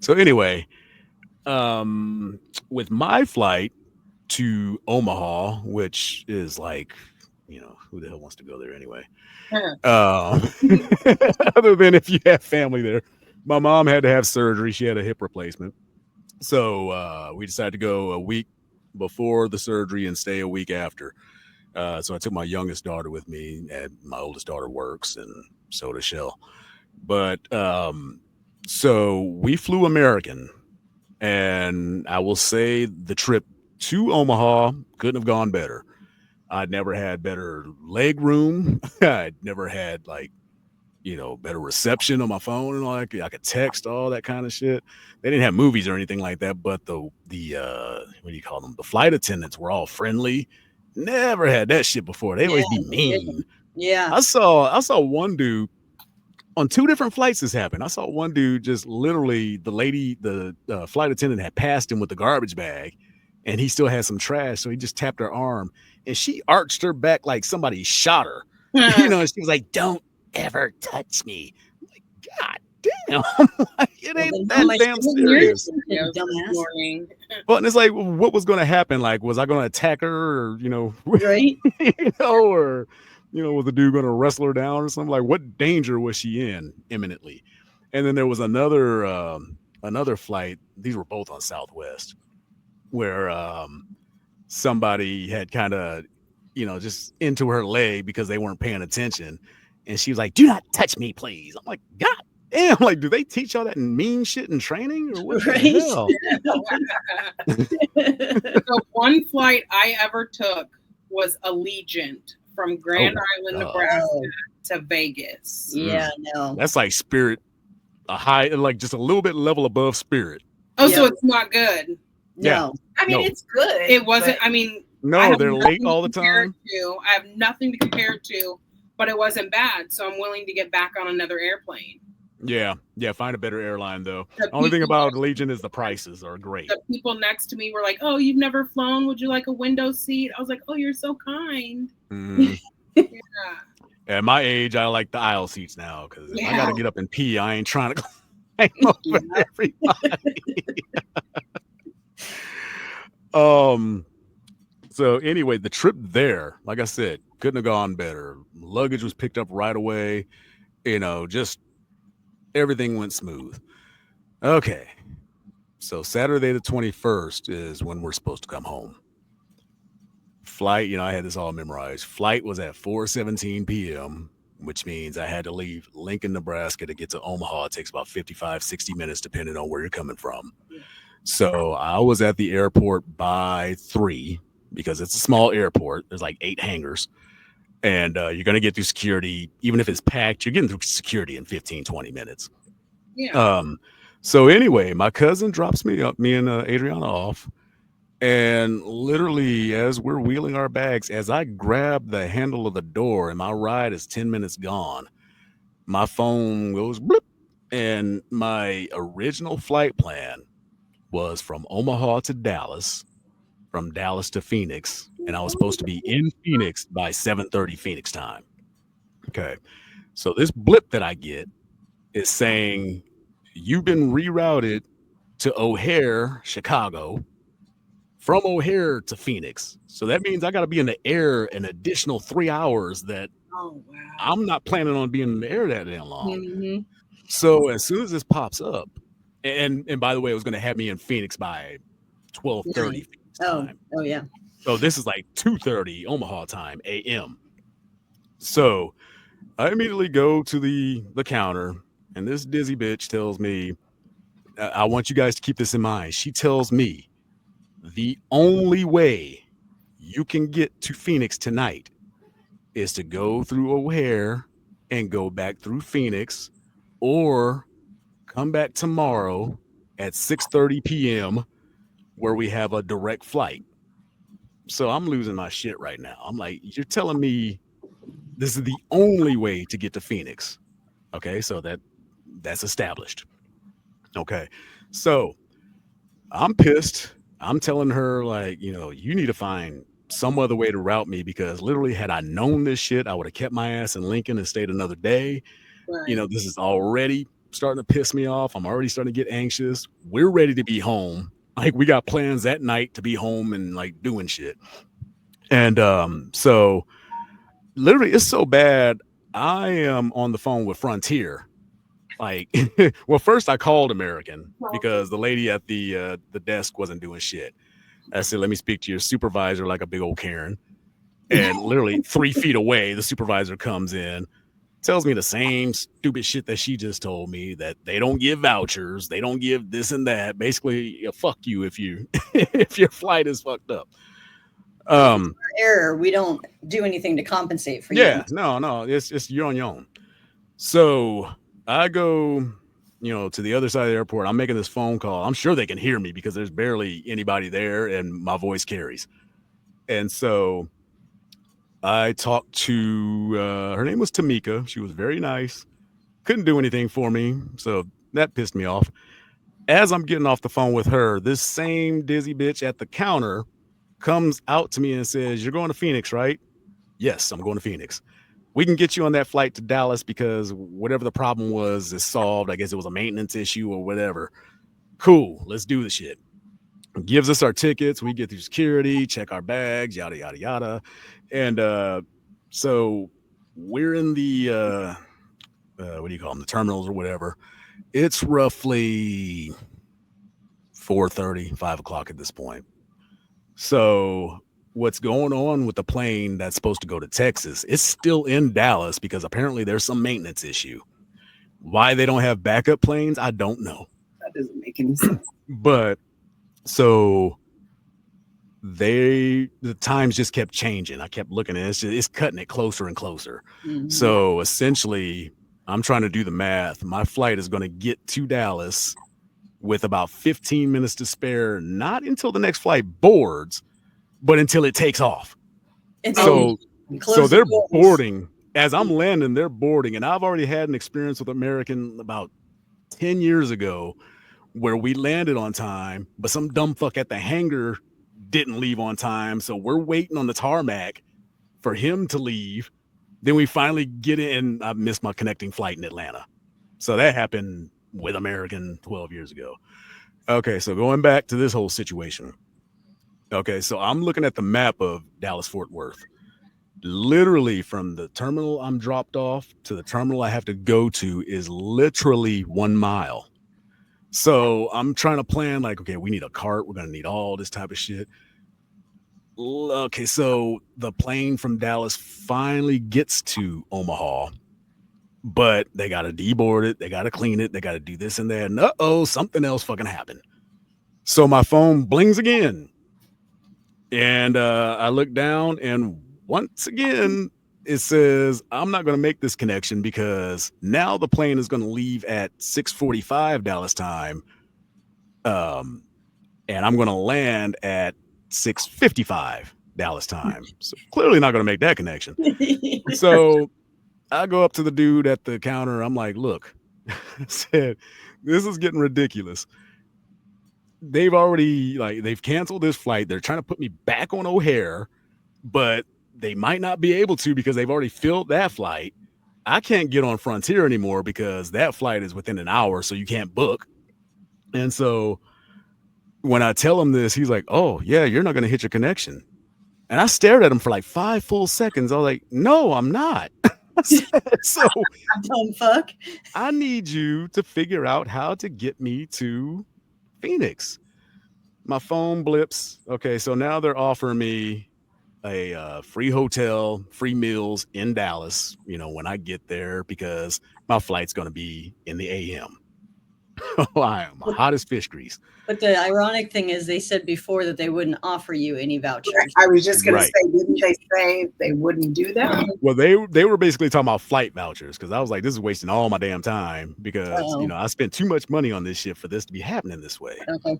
So anyway, with my flight to Omaha, which is like, who the hell wants to go there anyway? Um, other than if you have family there. My mom had to have surgery. She had a hip replacement. So we decided to go a week before the surgery and stay a week after. So I took my youngest daughter with me, and my oldest daughter works, and so does Shell. But so we flew American, and I will say the trip to Omaha couldn't have gone better. I'd never had better leg room. I'd never had like better reception on my phone and all that. I could text all that kind of shit. They didn't have movies or anything like that, but the what do you call them? The flight attendants were all friendly. Never had that shit before. They Yeah, always be no kidding. mean. Yeah. I saw one dude on two different flights. This happened. I saw one dude just literally the flight attendant had passed him with the garbage bag, and he still had some trash, so he just tapped her arm, and she arched her back like somebody shot her. And she was like, "Don't ever touch me." I'm like, God damn. Like, it Well, ain't then how that much damn doing yours, serious. dumbass? Morning. Well, and it's like, what was going to happen? Like, was I going to attack her, or Right? or was the dude going to wrestle her down or something? Like, what danger was she in imminently? And then there was another flight. These were both on Southwest, where somebody had kind of just into her leg because they weren't paying attention, and she was like, "Do not touch me, please." I'm like, God damn, like, do they teach y'all that in mean shit in training, or what the Right? hell? The one flight I ever took was Allegiant from Grand Oh Island, god. Nebraska Oh, to Vegas. yeah, Mm. no. That's like Spirit, a high, like just a little bit level above Spirit. Oh, Yeah. so it's not good. Yeah. No. I mean, No. it's good. It wasn't. but I mean, I No, have they're late nothing all to the compare it time. to. I have nothing to compare it to, but it wasn't bad. So I'm willing to get back on another airplane. Yeah. Find a better airline though. The Only thing people, about Legion is the prices are great. the people next to me were like, "Oh, you've never flown? Would you like a window seat?" I was like, "Oh, you're so kind." Mhm. Yeah. At my age, I like the aisle seats now because if I got Yeah. to get up and pee, I ain't trying to climb over Yeah. everybody. um. So anyway, the trip there, like I said, couldn't have gone better. Luggage was picked up right away. Just everything went smooth. Okay. So Saturday the 21st is when we're supposed to come home. Flight, I had this all memorized. Flight was at 4:17 p.m., which means I had to leave Lincoln, Nebraska to get to Omaha. It takes about 55, 60 minutes depending on where you're coming from. So I was at the airport by 3 because it's a small airport. There's like 8 hangars. And you're going to get through security. Even if it's packed, you're getting through security in 15, 20 minutes. Yeah. So anyway, my cousin drops me and Adriana off. And literally, as we're wheeling our bags, as I grab the handle of the door and my ride is 10 minutes gone, my phone goes blip. And my original flight plan was from Omaha to Dallas, from Dallas to Phoenix. And I was supposed to be in Phoenix by 7:30 Phoenix time. Okay. So this blip that I get is saying, you've been rerouted to O'Hare, Chicago, from O'Hare to Phoenix. So that means I got to be in the air an additional 3 hours that Oh wow. I'm not planning on being in the air that damn long. Mhm. So as soon as this pops up, and by the way, it was going to have me in Phoenix by 12:30 Nice. Phoenix Oh, time. oh yeah. So this is like 2:30 Omaha time a.m. So I immediately go to the counter, and this dizzy bitch tells me, I want you guys to keep this in mind. She tells me the only way you can get to Phoenix tonight is to go through O'Hare and go back through Phoenix, or come back tomorrow at 6:30 p.m. where we have a direct flight. So I'm losing my shit right now. I'm like, you're telling me this is the only way to get to Phoenix. Okay, so that's established. Okay. So I'm pissed. I'm telling her, like, you need to find some other way to route me because literally, had I known this shit, I would have kept my ass in Lincoln and stayed another day. Right. This is already starting to piss me off. I'm already starting to get anxious. We're ready to be home. Like we got plans that night to be home and like doing shit. And so literally it's so bad. I am on the phone with Frontier. Like well, first I called American because the lady at the desk wasn't doing shit. I said, let me speak to your supervisor like a big old Karen. And literally 3 feet away, the supervisor comes in, tells me the same stupid shit that she just told me, that they don't give vouchers, they don't give this and that. Basically, fuck you if you if your flight is fucked up. Error. We don't do anything to compensate for Yeah, you. no, it's you're on your own. So I go, to the other side of the airport. I'm making this phone call. I'm sure they can hear me because there's barely anybody there, and my voice carries. And so I talked to her name was Tamika. She was very nice. Couldn't do anything for me, so that pissed me off. As I'm getting off the phone with her, this same dizzy bitch at the counter comes out to me and says, "You're going to Phoenix, right?" "Yes, I'm going to Phoenix." "We can get you on that flight to Dallas because whatever the problem was is solved. I guess it was a maintenance issue or whatever." "Cool, let's do the shit." Gives us our tickets. We get through security, check our bags, yada yada yada. And so we're in the what do you call them, the terminals or whatever. It's roughly 4:30, 5 o'clock at this point. So what's going on with the plane that's supposed to go to Texas? It's still in Dallas because apparently there's some maintenance issue. Why they don't have backup planes, I don't know. That doesn't make any sense. But so the times just kept changing. I kept looking at it. It's cutting it closer and closer. Mhm. So essentially, I'm trying to do the math. My flight is going to get to Dallas with about 15 minutes to spare, not until the next flight boards, but until it takes off. And So close the they're doors. boarding. As I'm landing, they're boarding. And I've already had an experience with American about 10 years ago where we landed on time, but some dumb fuck at the hangar didn't leave on time. So we're waiting on the tarmac for him to leave. Then we finally get in. I missed my connecting flight in Atlanta. So that happened with American 12 years ago. Okay, so going back to this whole situation. Okay, so I'm looking at the map of Dallas Fort Worth. Literally from the terminal I'm dropped off to the terminal I have to go to is literally 1 mile. So I'm trying to plan like, okay, we need a cart. We're going to need all this type of shit. Okay, so the plane from Dallas finally gets to Omaha, but they got to deboard it. They got to clean it. They got to do this and that. And something else fucking happened. So my phone blings again. And I look down, and once again, it says, I'm not going to make this connection because now the plane is going to leave at 6:45 Dallas time. And I'm going to land at 6:55 Dallas time. So clearly not going to make that connection. So I go up to the dude at the counter. I'm like, look, I said, this is getting ridiculous. They've canceled this flight. They're trying to put me back on O'Hare, but they might not be able to because they've already filled that flight. I can't get on Frontier anymore because that flight is within an hour, so you can't book. And so when I tell him this, he's like, "Oh, yeah, you're not going to hit your connection." And I stared at him for like 5 full seconds. I was like, "No, I'm not." So Dumb fuck. I need you to figure out how to get me to Phoenix. My phone blips. Okay, so now they're offering me a free hotel, free meals in Dallas, when I get there because my flight's going to be in the AM. I am hot as fish grease. But the ironic thing is, they said before that they wouldn't offer you any vouchers. I was just going Right. to say, didn't they say they wouldn't do that? Well, they were basically talking about flight vouchers because I was like, this is wasting all my damn time because Uh-oh. I spent too much money on this shit for this to be happening this way. Okay.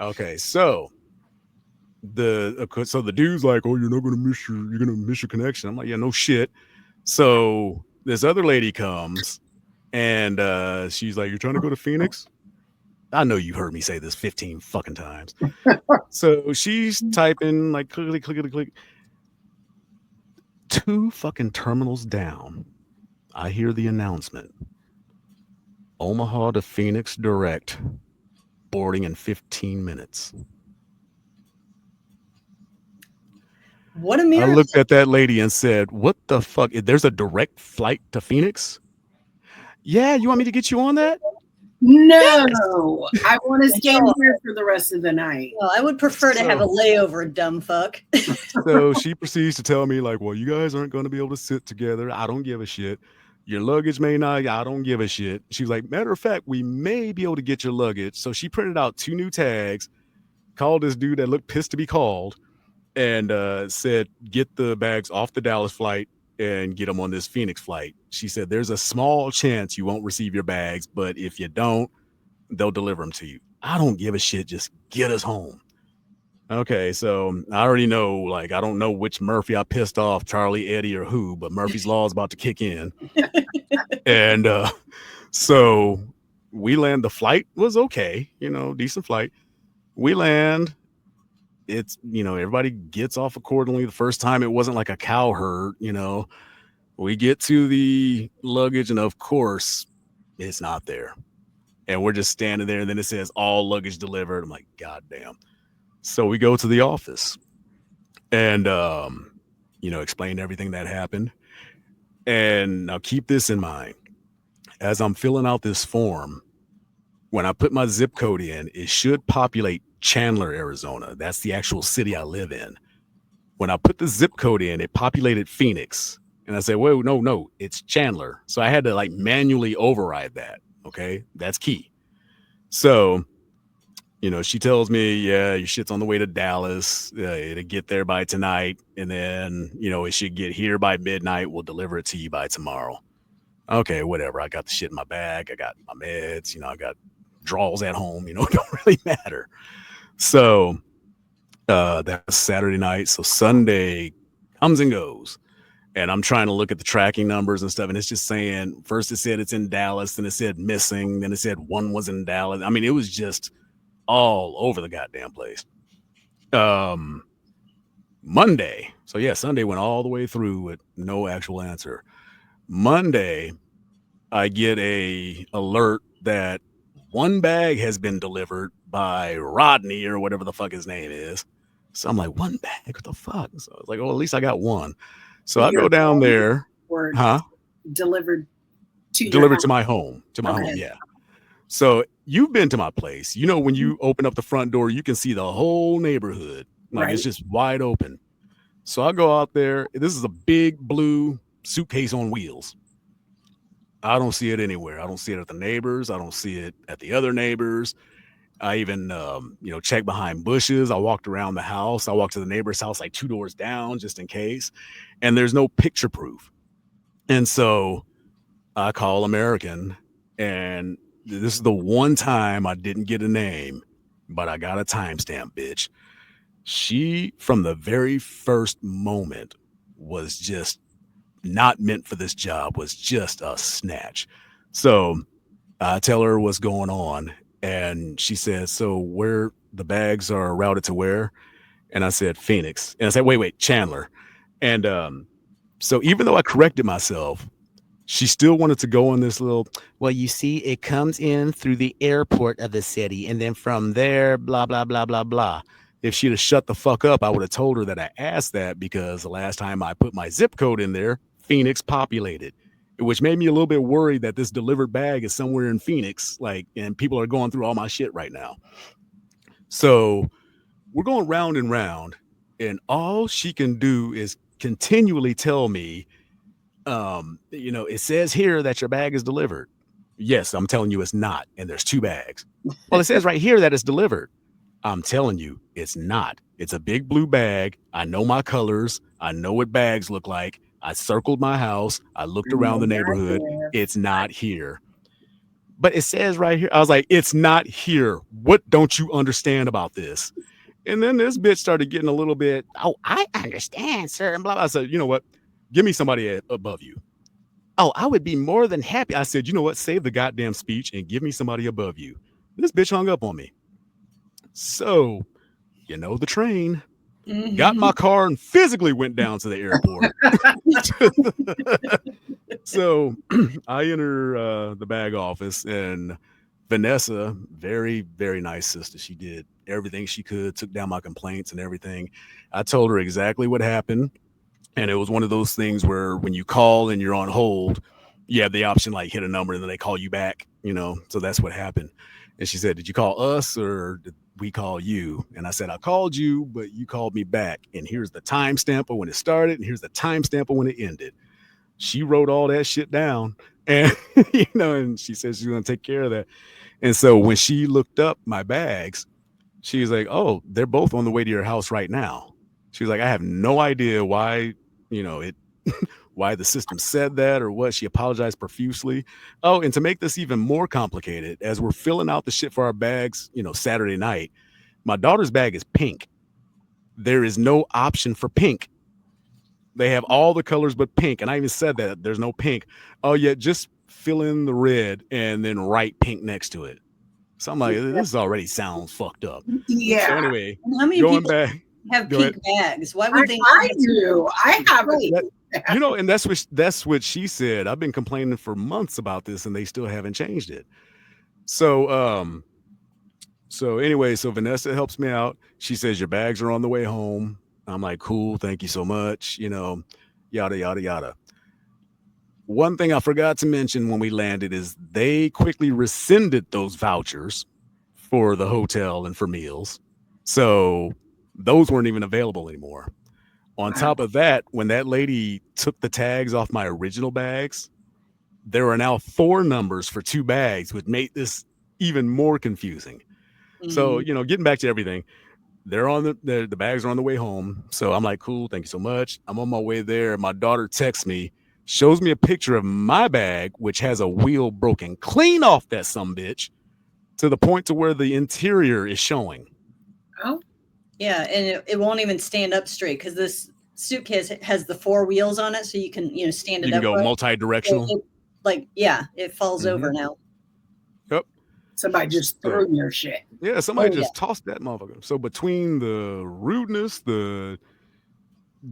Okay, so the dude's like, "Oh, you're gonna miss your connection." I'm like, "Yeah, no shit." So this other lady comes and she's like, "You're trying to go to Phoenix?" I know you heard me say this 15 fucking times. So she's typing like click. 2 fucking terminals down, I hear the announcement. Omaha to Phoenix direct, boarding in 15 minutes. What a I miracle. looked at that lady and said, "What the fuck? There's a direct flight to Phoenix?" Yeah, you want me to get you on that? No, I want to stay No. here for the rest of the night. Well, I would prefer to have a layover, dumb fuck. So she proceeds to tell me, like, well, you guys aren't going to be able to sit together. I don't give a shit. Your luggage may not. I don't give a shit. She's like, matter of fact, we may be able to get your luggage. So she printed out 2 new tags, called this dude that looked pissed to be called, and said, get the bags off the Dallas flight and get them on this Phoenix flight. She said, there's a small chance you won't receive your bags, but if you don't, they'll deliver them to you. I don't give a shit. Just get us home. Okay, so I already know, like, I don't know which Murphy I pissed off, Charlie, Eddie, or who, but Murphy's Law is about to kick in. And so we land. The flight was okay, decent flight. We land. It's, everybody gets off accordingly. The first time it wasn't like a cow herd, We get to the luggage, and of course, it's not there. And we're just standing there, and then it says all luggage delivered. I'm like, God damn. So we go to the office and, explain everything that happened. And now keep this in mind. As I'm filling out this form, when I put my zip code in, it should populate Chandler, Arizona. That's the actual city I live in. When I put the zip code in, it populated Phoenix. And I said, whoa, no, it's Chandler. So I had to manually override that. Okay, that's key. So, she tells me, yeah, your shit's on the way to Dallas. It'll get there by tonight. And then, it should get here by midnight. We'll deliver it to you by tomorrow. Okay, whatever. I got the shit in my bag. I got my meds. I got drawers at home. It don't really matter. So that's Saturday night. So Sunday comes and goes. And I'm trying to look at the tracking numbers and stuff. And it's just saying, first it said it's in Dallas. Then it said missing. Then it said one was in Dallas. I mean, it was just all over the goddamn place. Monday. So yeah, Sunday went all the way through with no actual answer. Monday, I get a alert that one bag has been delivered by Rodney or whatever the fuck his name is. So I'm like, one bag? What the fuck? So I was like, oh, at least I got one. So I go down there. Delivered to my home. To my home, yeah. So you've been to my place. When you open up the front door, you can see the whole neighborhood. It's just wide open. So I go out there. This is a big blue suitcase on wheels. I don't see it anywhere. I don't see it at the neighbors. I don't see it at the other neighbors. I even, checked behind bushes. I walked around the house. I walked to the neighbor's house, 2 doors down, just in case. And there's no picture proof. And so I call American, and this is the one time I didn't get a name, but I got a timestamp, bitch. She, from the very first moment, was just not meant for this job, was just a snatch. So I tell her what's going on, and she says, so where the bags are routed to where? And I said, Phoenix. And I said, wait, Chandler. And so even though I corrected myself, she still wanted to go on this little, well, you see, it comes in through the airport of the city. And then from there, blah, blah, blah, blah, blah. If she'd have shut the fuck up, I would have told her that I asked that because the last time I put my zip code in there, Phoenix populated, which made me a little bit worried that this delivered bag is somewhere in Phoenix, and people are going through all my shit right now. So we're going round and round, and all she can do is continually tell me, it says here that your bag is delivered. Yes, I'm telling you it's not. And there's 2 bags. Well, it says right here that it's delivered. I'm telling you it's not. It's a big blue bag. I know my colors. I know what bags look like. I circled my house. I looked around the neighborhood. It's not here. But it says right here. I was like, it's not here. What don't you understand about this? And then this bitch started getting a little bit, oh, I understand, sir. And blah, blah. I said, you know what? Give me somebody above you. Oh, I would be more than happy. I said, you know what? Save the goddamn speech and give me somebody above you. This bitch hung up on me. So, the Trane. got in my car and physically went down to the airport. So I enter the bag office, and Vanessa, very, very nice sister. She did everything she could, took down my complaints and everything. I told her exactly what happened. And it was one of those things where when you call and you're on hold, you have the option like hit a number and then they call you back, So that's what happened. And she said, "Did you call us or did we call you?" And I said, "I called you, but you called me back. And here's the timestamp of when it started, and here's the timestamp of when it ended." She wrote all that shit down, and and she said she's gonna take care of that. And so when she looked up my bags, she was like, "Oh, they're both on the way to your house right now." She was like, "I have no idea why, it why the system said that or what." She apologized profusely. Oh, and to make this even more complicated, as we're filling out the shit for our bags, Saturday night, my daughter's bag is pink. There is no option for pink. They have all the colors but pink. And I even said that there's no pink. Oh, yeah, just fill in the red and then write pink next to it. So I'm like, this already sounds fucked up. Yeah. So anyway, How many going people back, have go pink ahead. bags? Why would they? I do. I have That, and that's what she said. I've been complaining for months about this, and they still haven't changed it. So anyway, so Vanessa helps me out. She says your bags are on the way home. I'm like, cool, thank you so much. Yada yada yada. One thing I forgot to mention when we landed is they quickly rescinded those vouchers for the hotel and for meals. So those weren't even available anymore. On top of that, when that lady took the tags off my original bags, there are now 4 numbers for 2 bags, which made this even more confusing. So, getting back to everything, they're on the bags are on the way home. So I'm like, cool, thank you so much. I'm on my way there. My daughter texts me, shows me a picture of my bag, which has a wheel broken clean off that sumbitch to the point to where the interior is showing. Oh. Yeah, and it won't even stand up straight because this suitcase has the 4 wheels on it, so you can stand it up. You can go multi-directional. It falls over now. Yep. Somebody just threw your shit. Yeah, somebody just tossed that motherfucker. So between the rudeness, the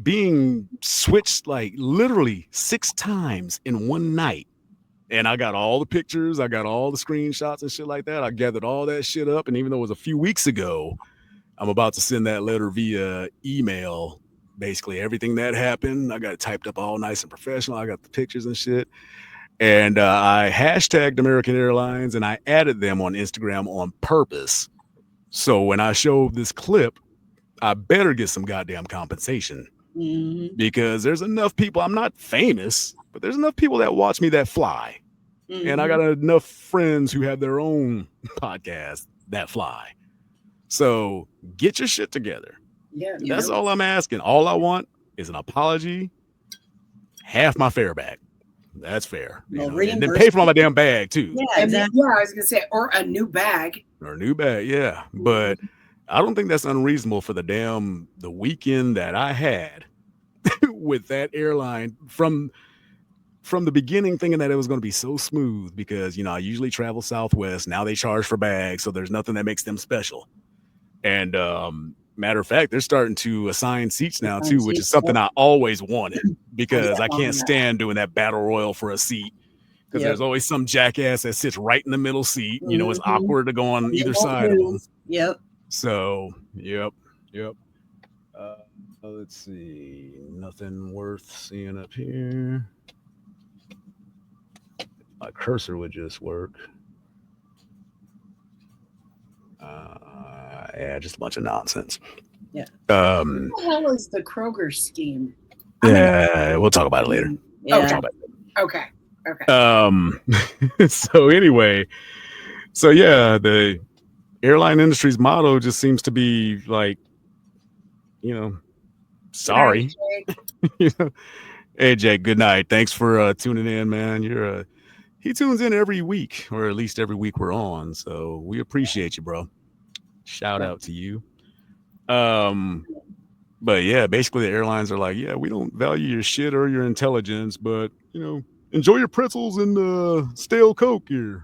being switched like literally 6 times in one night, and I got all the pictures, I got all the screenshots and shit like that. I gathered all that shit up, and even though it was a few weeks ago, I'm about to send that letter via email. Basically everything that happened, I got it typed up all nice and professional. I got the pictures and shit. And I hashtagged American Airlines and I added them on Instagram on purpose. So when I show this clip, I better get some goddamn compensation because there's enough people. I'm not famous, but there's enough people that watch me that fly. And I got enough friends who have their own podcast that fly. So get your shit together. Yeah, that's all I'm asking. All I want is an apology, half my fare back. That's fair. And then pay for my damn bag too. Yeah, exactly. Yeah, I was gonna say, or a new bag. Yeah. But I don't think that's unreasonable for the weekend that I had with that airline from the beginning, thinking that it was going to be so smooth because I usually travel Southwest. Now they charge for bags, so there's nothing that makes them special. And matter of fact, they're starting to assign seats now too, which is something I always wanted because I can't stand doing that battle royal for a seat because there's always some jackass that sits right in the middle seat. It's awkward to go on either side of them. Yep. So, yep. Let's see. Nothing worth seeing up here. My cursor would just work. Yeah, just a bunch of nonsense. Yeah. What the hell is the Kroger scheme? We'll talk about it later. Yeah. We'll talk about it. Okay. So anyway, the airline industry's motto just seems to be like, sorry. Hey, Jake, good night. Thanks for tuning in, man. He tunes in every week, or at least every week we're on. So we appreciate you, bro. Shout out to you. But yeah, basically the airlines are like, yeah, we don't value your shit or your intelligence, but enjoy your pretzels and stale Coke here.